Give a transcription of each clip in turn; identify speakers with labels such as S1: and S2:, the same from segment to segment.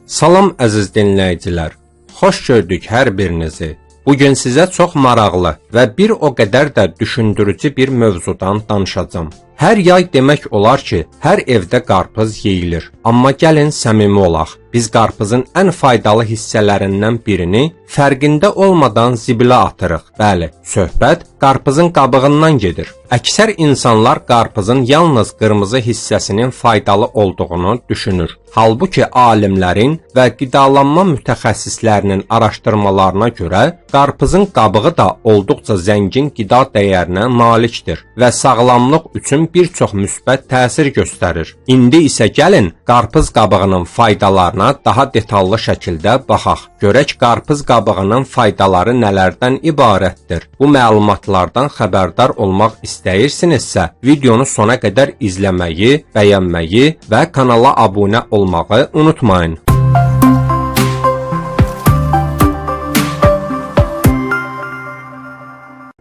S1: Salam əziz dinləyicilər, xoş gördük hər birinizi. Bugün sizə çox maraqlı və bir o qədər də düşündürücü bir mövzudan danışacağım. Hər yay demək olar ki, hər evdə qarpız yeyilir. Amma gəlin səmimi olaq, biz qarpızın ən faydalı hissələrindən birini fərqində olmadan zibilə atırıq. Bəli, söhbət qarpızın qabığından gedir. Əksər insanlar qarpızın yalnız qırmızı hissəsinin faydalı olduğunu düşünür. Halbuki alimlərin və qidalanma mütəxəssislərinin araşdırmalarına görə qarpızın qabığı da olduqca zəngin qida dəyərinə malikdir və sağlamlıq üçün bir çox müsbət təsir göstərir. İndi isə gəlin qarpız qabığının faydalarına daha detallı şəkildə baxaq. Görək qarpız qabığının faydaları nələrdən ibarətdir. Bu məlumatlardan xəbərdar olmaq istəyirsinizsə, videonu sona qədər izləməyi, bəyənməyi və kanala abunə olmağı unutmayın.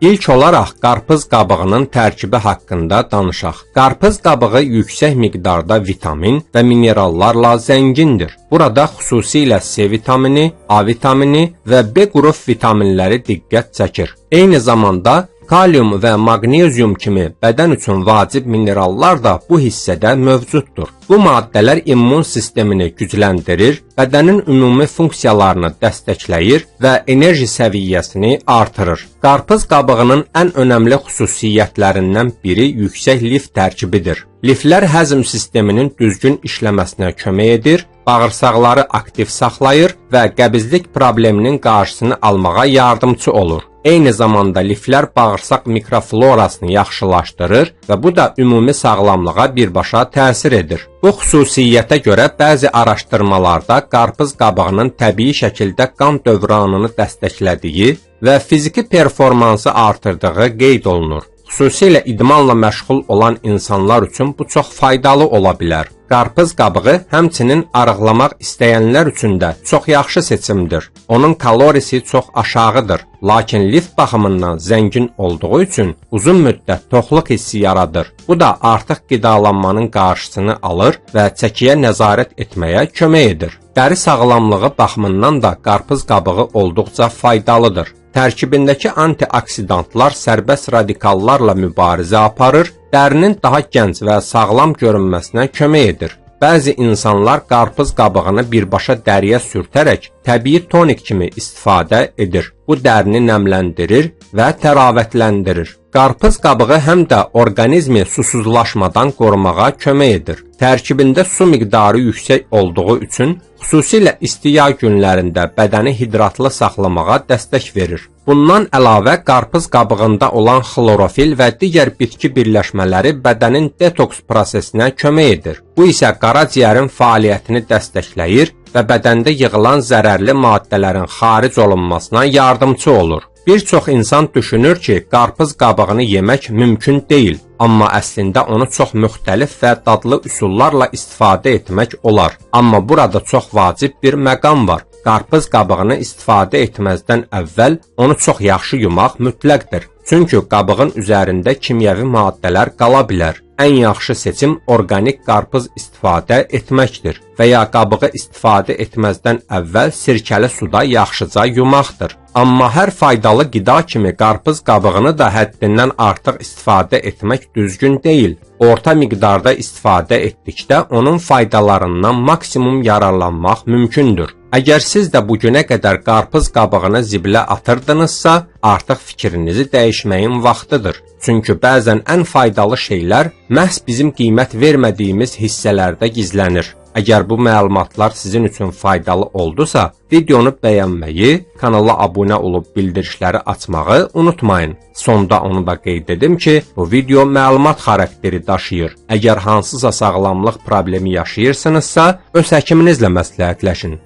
S1: İlk olaraq qarpız qabığının tərkibi haqqında danışaq. Qarpız qabığı yüksək miqdarda vitamin və minerallarla zəngindir. Burada xüsusilə C vitamini, A vitamini və B qrup vitaminləri diqqət çəkir. Eyni zamanda kalium və maqnezium kimi bədən üçün vacib minerallar da bu hissədə mövcuddur. Bu maddələr immun sistemini gücləndirir, bədənin ümumi funksiyalarını dəstəkləyir və enerji səviyyəsini artırır. Qarpız qabığının ən önəmli xüsusiyyətlərindən biri yüksək lif tərkibidir. Liflər həzm sisteminin düzgün işləməsinə kömək edir, bağırsaqları aktiv saxlayır və qəbizlik probleminin qarşısını almağa yardımçı olur. Eyni zamanda liflər bağırsaq mikroflorasını yaxşılaşdırır və bu da ümumi sağlamlığa birbaşa təsir edir. Bu xüsusiyyətə görə bəzi araşdırmalarda qarpız qabığının təbii şəkildə qan dövranını dəstəklədiyi və fiziki performansı artırdığı qeyd olunur. Xüsusilə idmanla məşğul olan insanlar üçün bu çox faydalı ola bilər. Qarpız qabığı həmçinin arıqlamaq istəyənlər üçün də çox yaxşı seçimdir. Onun kalorisi çox aşağıdır, lakin lif baxımından zəngin olduğu üçün uzun müddət toxluq hissi yaradır. Bu da artıq qidalanmanın qarşısını alır və çəkiyə nəzarət etməyə kömək edir. Dəri sağlamlığı baxımından da qarpız qabığı olduqca faydalıdır. Tərkibindəki antioksidantlar sərbəst radikallarla mübarizə aparır, dərinin daha gənc və sağlam görünməsinə kömək edir. Bəzi insanlar qarpız qabığını birbaşa dəriyə sürtərək təbii tonik kimi istifadə edir. Bu dərini nəmləndirir və təravətləndirir. Qarpız qabığı həm də orqanizmi susuzlaşmadan qorumağa kömək edir. Tərkibində su miqdarı yüksək olduğu üçün xüsusilə isti yay günlərində bədəni hidratlı saxlamağa dəstək verir. Bundan əlavə qarpız qabığında olan xlorofil və digər bitki birləşmələri bədənin detoks prosesinə kömək edir. Bu isə qaraciyərin fəaliyyətini dəstəkləyir və bədəndə yığılan zərərli maddələrin xaric olunmasına yardımçı olur. Bir çox insan düşünür ki, qarpız qabığını yemək mümkün deyil, amma əslində onu çox müxtəlif və dadlı üsullarla istifadə etmək olar. Amma burada çox vacib bir məqam var. Qarpız qabığını istifadə etməzdən əvvəl onu çox yaxşı yumaq mütləqdir. Çünki qabığın üzərində kimyəvi maddələr qala bilər. Ən yaxşı seçim orqanik qarpız istifadə etməkdir və ya qabığı istifadə etməzdən əvvəl sirkəli suda yaxşıca yumaqdır. Amma hər faydalı qida kimi qarpız qabığını da həddindən artıq istifadə etmək düzgün deyil. Orta miqdarda istifadə etdikdə onun faydalarından maksimum yararlanmaq mümkündür. Əgər siz də bugünə qədər qarpız qabığını zibilə atırdınızsa, artıq fikrinizi dəyişməyin vaxtıdır. Çünki bəzən ən faydalı şeylər məhz bizim qiymət vermədiyimiz hissələrdə gizlənir. Əgər bu məlumatlar sizin üçün faydalı oldusa, videonu bəyənməyi, kanala abunə olub bildirişləri açmağı unutmayın. Sonda onu da qeyd edim ki, bu video məlumat xarakteri daşıyır. Əgər hansısa sağlamlıq problemi yaşayırsınızsa, öz həkiminizlə məsləhətləşin.